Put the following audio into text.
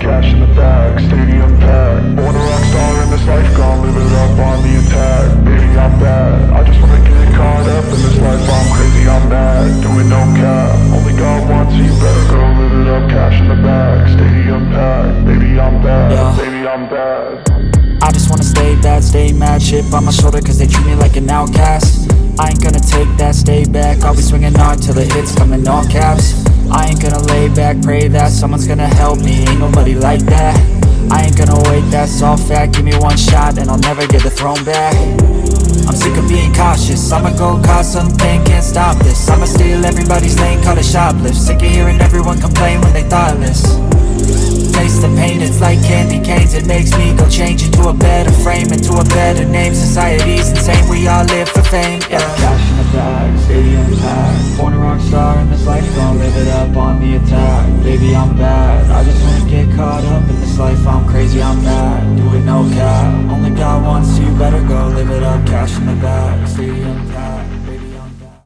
cash in the bag, stadium packed. Born a rock star in this life, gon' live it up on the attack. Baby, I'm bad, I just wanna get caught up in this life. I'm crazy, I'm mad, doing no cap. Only God wants you, better go live it up. Cash in the bag, stadium packed. Baby, I'm bad, baby, I'm bad. I just wanna stay bad, stay mad. Chip on my shoulder cause they treat me like an outcast. I ain't gonna take that, stay back. I'll be swinging hard till the hits come in all caps. I ain't gonna lay back, pray that someone's gonna help me. Ain't nobody like that. I ain't gonna wait, that's all fact. Give me one shot and I'll never get the throne back. I'm sick of being cautious, I'ma go cause something, can't stop this. I'ma steal everybody's lane, call it shoplift. Sick of hearing everyone complain when they thoughtless. Taste the pain, it's like candy canes. It makes me go change into a better frame, into a better name. Society's insane, we all live for fame, yeah. Cash in the bag, stadium packed. Born a rock star in this life, gon' live it up on the attack. Baby, I'm bad, I just wanna get caught up in this life. I'm crazy, I'm mad, do it no cap. Only God wants you, better go live it up. Cash in the bag, stadium packed.